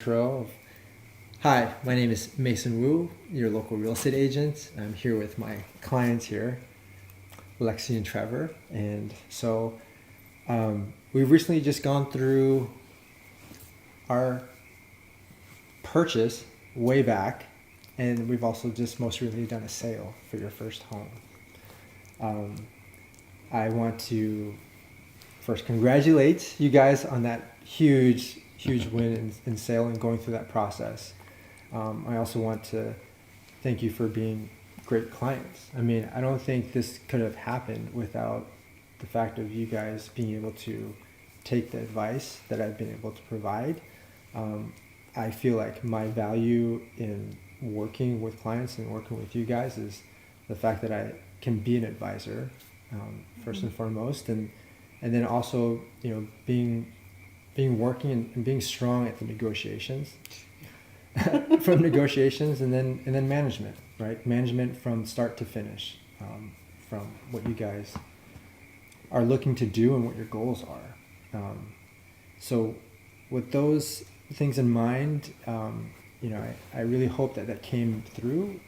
Intro. Hi, my name is Masonhwu, your local real estate agent. I'm here with my clients here, Lexi and Trevor. And so we've recently just gone through our purchase way back, and we've also just most recently done a sale for your first home. I want to first congratulate you guys on that huge win in sale and going through that process. I also want to thank you for being great clients. I mean, I don't think this could have happened without the fact of you guys being able to take the advice that I've been able to provide. I feel like my value in working with clients and working with you guys is the fact that I can be an advisor, first and foremost, and then also, being working and being strong at the negotiations, from negotiations, and then management, right? Management from start to finish, from what you guys are looking to do and what your goals are. So with those things in mind, I really hope that came through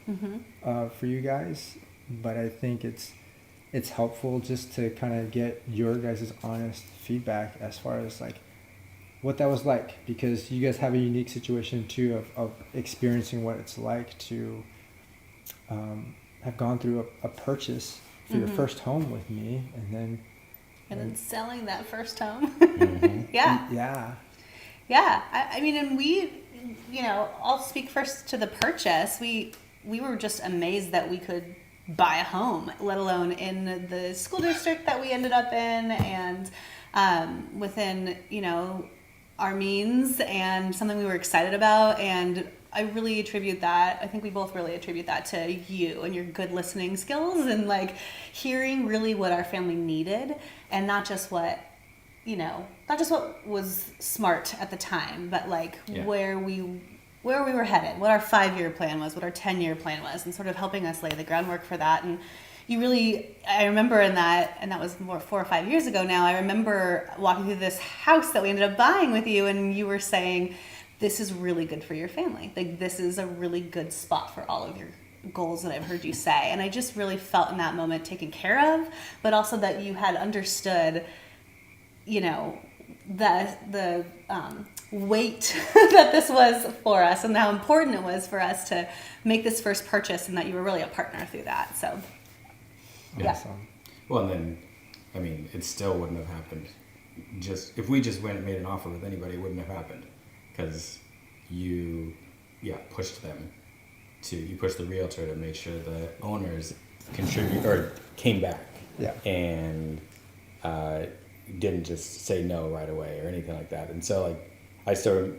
for you guys. But I think it's helpful just to kind of get your guys' honest feedback as far as like what that was like, because you guys have a unique situation too of experiencing what it's like to have gone through a purchase for your first home with me, and then selling that first home. Yeah. I mean, and we, I'll speak first to the purchase. We were just amazed that we could buy a home, let alone in the school district that we ended up in, and within, our means, and something we were excited about. And I really attribute that, I think we both really attribute that to you and your good listening skills, and like hearing really what our family needed, and not just what was smart at the time, but like where we were headed, what our 5-year plan was, what our 10-year plan was, and sort of helping us lay the groundwork for that. And I remember and that was more 4 or 5 years ago now, I remember walking through this house that we ended up buying with you, and you were saying, this is really good for your family. Like, this is a really good spot for all of your goals that I've heard you say. And I just really felt in that moment taken care of, but also that you had understood, the weight that this was for us, and how important it was for us to make this first purchase, and that you were really a partner through that. So, Awesome. Well, and then, I mean, it still wouldn't have happened. Just if we just went and made an offer with anybody, it wouldn't have happened, because you pushed the realtor to make sure the owners came back, and didn't just say no right away or anything like that. And so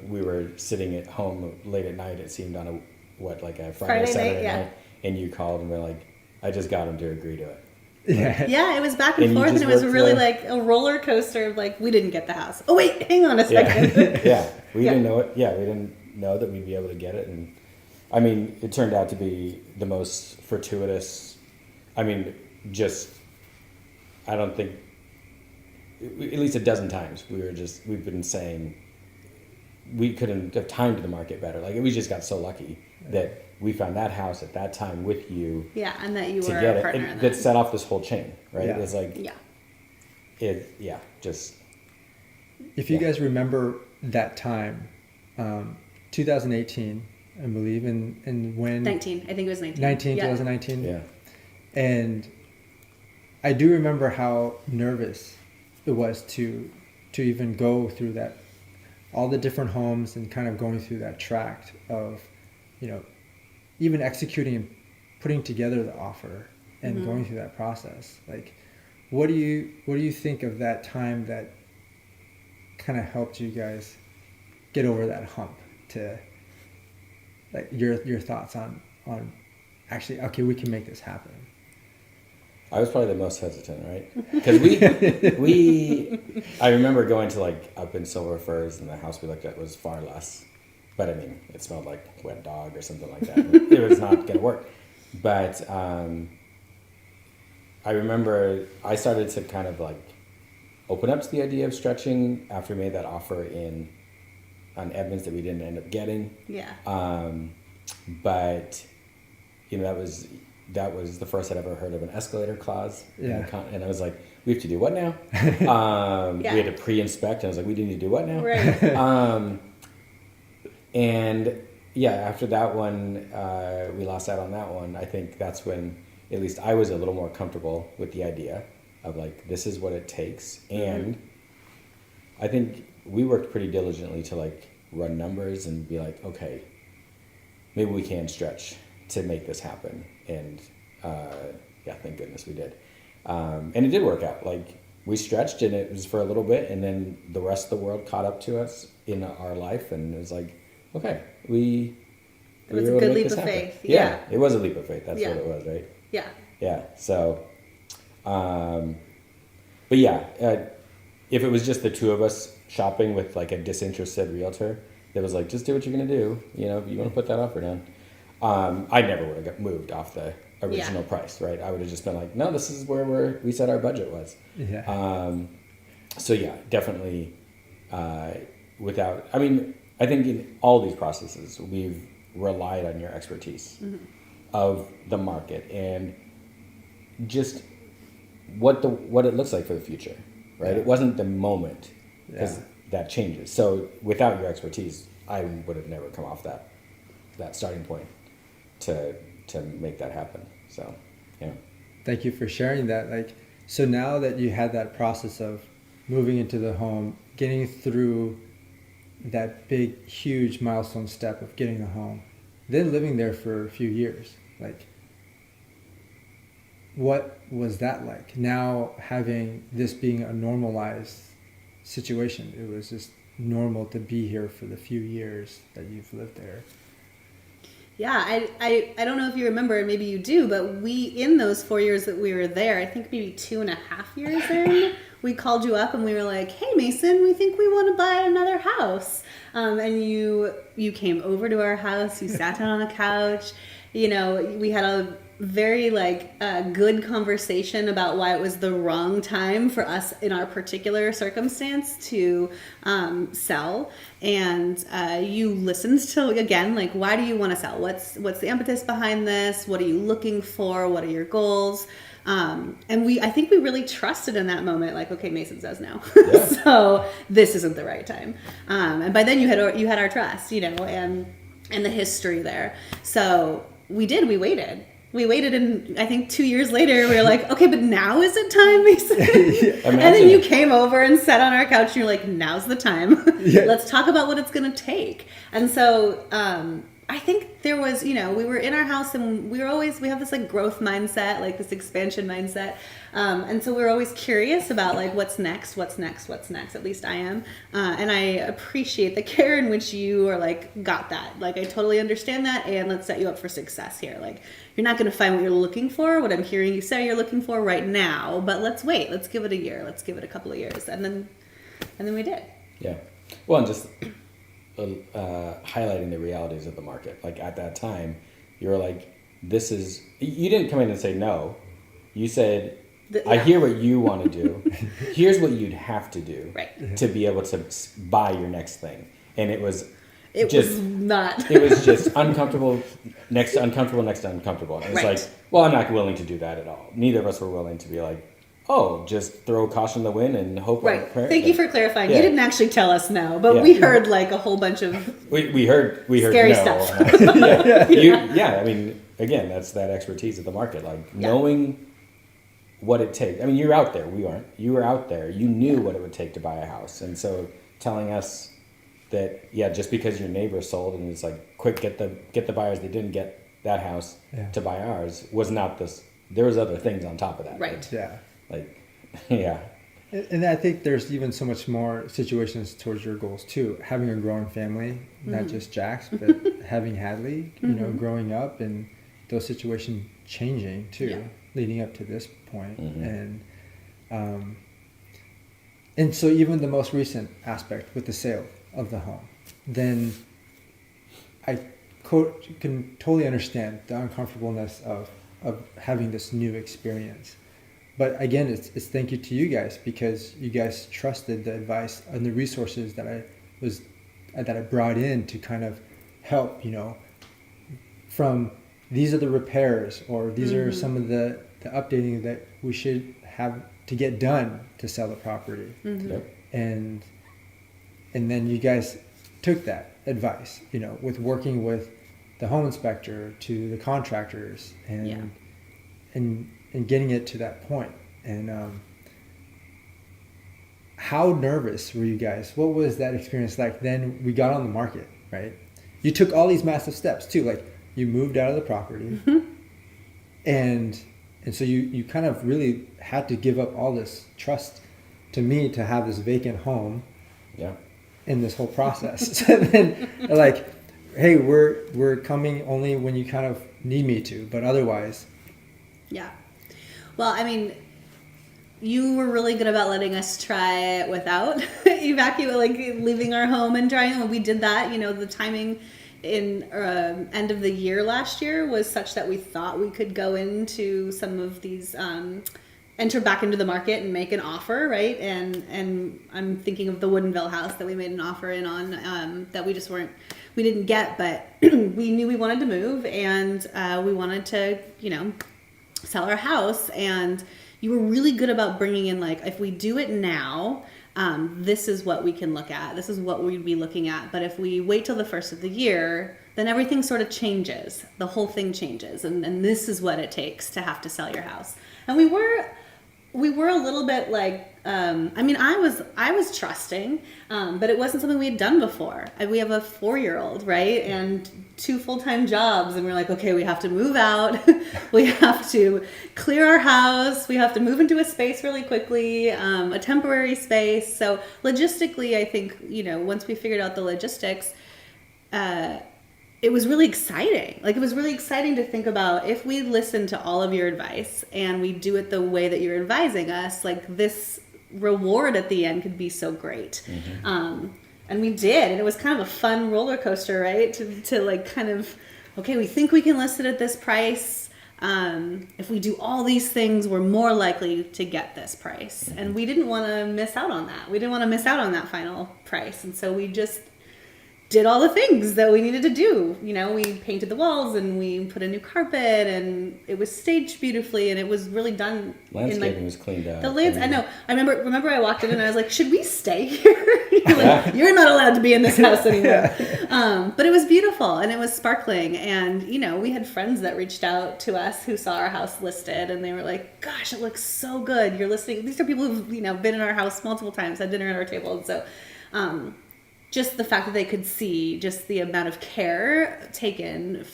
we were sitting at home late at night, it seemed, on a Friday Saturday night, and you called and were like, I just got him to agree to it. Yeah, it was back and forth, and it was really like a roller coaster of like, we didn't get the house. Oh wait, hang on a second. We didn't know it. Yeah, we didn't know that we'd be able to get it. And I mean, it turned out to be the most fortuitous. I mean, I don't think, at least a dozen times, we've been saying we couldn't have timed the market better. Like, we just got so lucky that we found that house at that time with you. Yeah, and that you were a partner in that. That set off this whole chain, right? Yeah. It's like, If you guys remember that time, 2018, I believe, and when 19, I think it was 19. 2019. Yeah. And I do remember how nervous it was to even go through that, all the different homes, and kind of going through that tract of, even executing and putting together the offer and going through that process. Like, what do you think of that time that kind of helped you guys get over that hump, to like your thoughts on actually, okay, we can make this happen? I was probably the most hesitant, right? Because I remember going to up in Silver Firs, and the house we looked at was far less. But I mean, it smelled like wet dog or something like that. It was not going to work. But I remember I started to kind of open up to the idea of stretching after we made that offer in on Edmonds that we didn't end up getting. Yeah. But you know, that was the first I'd ever heard of an escalator clause. Yeah. And I was like, we have to do what now? Yeah. We had to pre-inspect, and I was like, we need to do what now? Right. And yeah, after that one, we lost out on that one. I think that's when at least I was a little more comfortable with the idea of like, this is what it takes. And I think we worked pretty diligently to like run numbers and be like, okay, maybe we can stretch to make this happen. And yeah, thank goodness we did. And it did work out. Like, we stretched, and it was for a little bit, and then the rest of the world caught up to us in our life, and it was like, okay, It was were a able to good make leap this of happen. faith. Yeah, it was a leap of faith. That's Yeah. what it was, right? Yeah. Yeah. So, but yeah, if it was just the two of us shopping with like a disinterested realtor that was like, just do what you're gonna do, you know, if you want to put that offer down, I never would have got moved off the original price, right? I would have just been like, no, this is where we said our budget was. Yeah. So yeah, definitely. I mean, I think in all these processes, we've relied on your expertise of the market and just what it looks like for the future, right? Yeah. It wasn't the moment, because Yeah. that changes. So without your expertise, I would have never come off that starting point to make that happen. So, yeah. Thank you for sharing that. Like, so now that you had that process of moving into the home, getting through that big, huge milestone step of getting the home, then living there for a few years, like, what was that like? Now having this being a normalized situation, it was just normal to be here for the few years that you've lived there. Yeah, I don't know if you remember, and maybe you do, but we, in those 4 years that we were there, I think maybe 2.5 years in, we called you up and we were like, hey, Mason, we think we want to buy another house. And you came over to our house, you sat down on the couch, you know, we had a very good conversation about why it was the wrong time for us in our particular circumstance to sell. And you listened to, again, like, why do you want to sell? What's the impetus behind this? What are you looking for? What are your goals? And I think we really trusted in that moment, like, okay, Mason says no. Yeah. So this isn't the right time. And by then you had our trust, you know, and the history there. So we waited. We waited, and I think 2 years later, we were like, okay, but now is it time, Mason? And then you came over and sat on our couch, and you're like, now's the time. Yeah. Let's talk about what it's going to take. And so I think there was, you know, we were in our house, and we have this like growth mindset, like this expansion mindset. And so we're always curious about like, what's next, at least I am. And I appreciate the care in which you are like, got that. Like, I totally understand that. And let's set you up for success here. Like, you're not going to find what you're looking for, what I'm hearing you say you're looking for right now, but let's wait. Let's give it a year. Let's give it a couple of years. And then we did. Yeah. Well, and just highlighting the realities of the market. Like, at that time, you were like, you didn't come in and say no. You said, I hear what you want to do. Here's what you'd have to do to be able to buy your next thing. And it was not. It was just uncomfortable, next to uncomfortable, next to uncomfortable. And it's like, well, I'm not willing to do that at all. Neither of us were willing to be like, oh, just throw caution to the wind and hope. Right. Thank you for clarifying. Yeah. You didn't actually tell us no, but we heard like a whole bunch of we heard scary no. stuff. I mean, again, that's that expertise of the market, like knowing what it takes. I mean, you're out there. We weren't. You were out there. You knew what it would take to buy a house, and so telling us that just because your neighbor sold and it's like, quick, get the buyers that didn't get that house to buy ours was not this. There was other things on top of that. Right. Yeah. Like, yeah. And I think there's even so much more situations towards your goals too. Having a growing family, not just Jack's, but having Hadley, you know, growing up and those situations changing too, leading up to this point. And so even the most recent aspect with the sale of the home, then I can totally understand the uncomfortableness of having this new experience. But again, it's thank you to you guys, because you guys trusted the advice and the resources that that I brought in to kind of help, from these are the repairs, or these are some of the updating that we should have to get done to sell the property. Yep. And then you guys took that advice, with working with the home inspector to the contractors and getting it to that point. And how nervous were you guys? What was that experience like? Then we got on the market, right? You took all these massive steps too. Like, you moved out of the property, and so you kind of really had to give up all this trust to me to have this vacant home. Yeah. In this whole process. And then like, hey, we're coming only when you kind of need me to, but otherwise. Yeah. Well, I mean, you were really good about letting us try it without leaving our home and trying. When we did that, the timing in end of the year last year was such that we thought we could go into some of these enter back into the market and make an offer, right? And I'm thinking of the Woodinville house that we made an offer in on that we didn't get, but we knew we wanted to move, and we wanted to, sell our house. And you were really good about bringing in, like, if we do it now, this is what we can look at. This is what we'd be looking at. But if we wait till the first of the year, then everything sort of changes. The whole thing changes. And this is what it takes to have to sell your house. And we were a little bit like, I was trusting, but it wasn't something we had done before. We have a 4-year-old, right? And 2 full-time jobs. And we're like, okay, we have to move out. We have to clear our house. We have to move into a space really quickly, a temporary space. So logistically, I think, once we figured out the logistics, it was really exciting. Like, it was really exciting to think about, if we listen to all of your advice and we do it the way that you're advising us, like, this reward at the end could be so great. And we did. And it was kind of a fun roller coaster, right? To like, kind of, okay, we think we can list it at this price. If we do all these things, we're more likely to get this price. And we didn't want to miss out on that. We didn't want to miss out on that final price. And so we just did all the things that we needed to do. We painted the walls, and we put a new carpet, and it was staged beautifully, and it was really done. Landscaping was cleaned out. The I know. I remember I walked in and I was like, should we stay here? You're not allowed to be in this house anymore. But it was beautiful, and it was sparkling. And, we had friends that reached out to us who saw our house listed, and they were like, gosh, it looks so good. You're listing. These are people who've, been in our house multiple times, had dinner at our table. And so, just the fact that they could see just the amount of care taken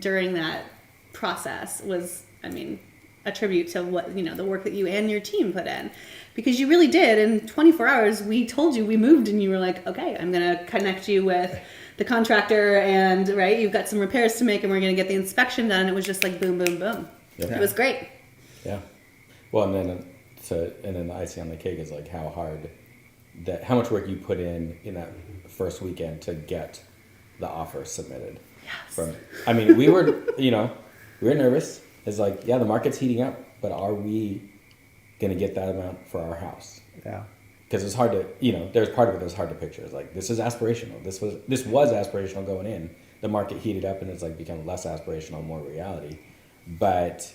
during that process was, a tribute to what, the work that you and your team put in. Because you really did. In 24 hours, we told you we moved, and you were like, okay, I'm going to connect you with the contractor, and, right, you've got some repairs to make, and we're going to get the inspection done. And it was just like boom, boom, boom. Yep. It was great. Yeah. Well, and then the icing on the cake is like how much work you put in that first weekend to get the offer submitted. Yes. We were, we were nervous. It's like, yeah, the market's heating up, but are we going to get that amount for our house? Yeah. Because it's hard to, there's part of it that's hard to picture. It's like, this is aspirational. This was aspirational going in. The market heated up, and it's like become less aspirational, more reality. But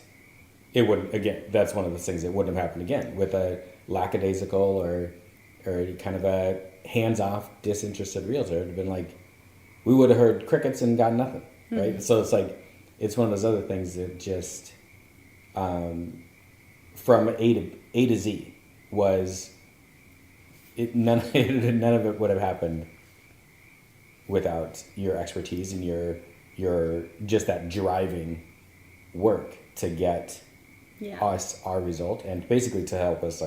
it wouldn't, again, that's one of the things that wouldn't have happened again with a lackadaisical or kind of a hands-off, disinterested realtor. It would have been like, we would have heard crickets and got nothing, right? Mm-hmm. So it's like, it's one of those other things that just, from A to Z was, none of it would have happened without your expertise and your just that driving work to get us our result, and basically to help us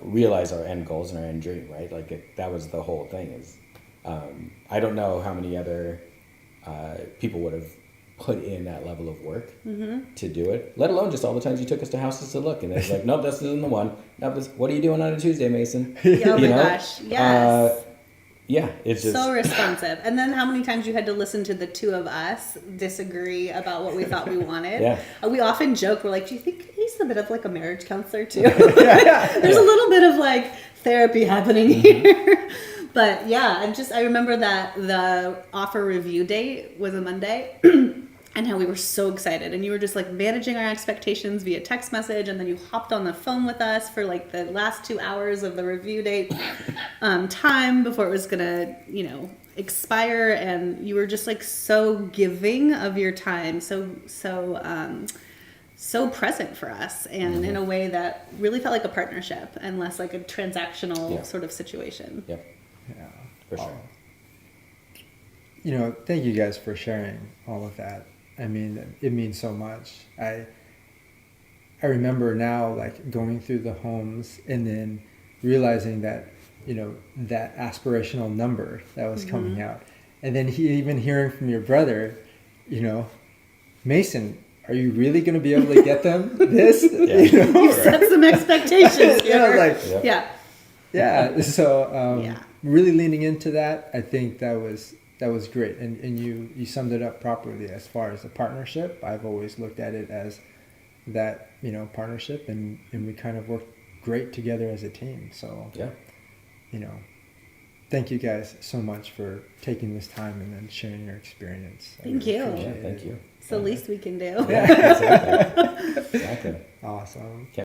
realize our end goals and our end dream, right? That was the whole thing. Is I don't know how many other people would have put in that level of work to do it, let alone just all the times you took us to houses to look, and it's like, nope, this isn't the one. Nope, what are you doing on a Tuesday, Mason? Oh my gosh, yes. Yeah, it's just so responsive. And then how many times you had to listen to the two of us disagree about what we thought we wanted. Yeah. We often joke, we're like, do you think he's a bit of like a marriage counselor too? There's a little bit of like therapy happening here. But yeah, I remember that the offer review date was a Monday. And how we were so excited, and you were just like managing our expectations via text message, and then you hopped on the phone with us for like the last 2 hours of the review date time before it was gonna, expire, and you were just like so giving of your time, so present for us, and in a way that really felt like a partnership and less like a transactional sort of situation. Yep. Yeah. For sure. Thank you guys for sharing all of that. I mean, it means so much. I remember now, like, going through the homes and then realizing that, that aspirational number that was coming out. And then even hearing from your brother, Mason, are you really going to be able to get them this? You set some expectations here. Yeah. So really leaning into that, I think that was great, and you summed it up properly as far as the partnership. I've always looked at it as that, partnership, and we kind of worked great together as a team. So thank you guys so much for taking this time and then sharing your experience. Thank you. Thank you. It's the least we can do. Yeah, exactly. Awesome.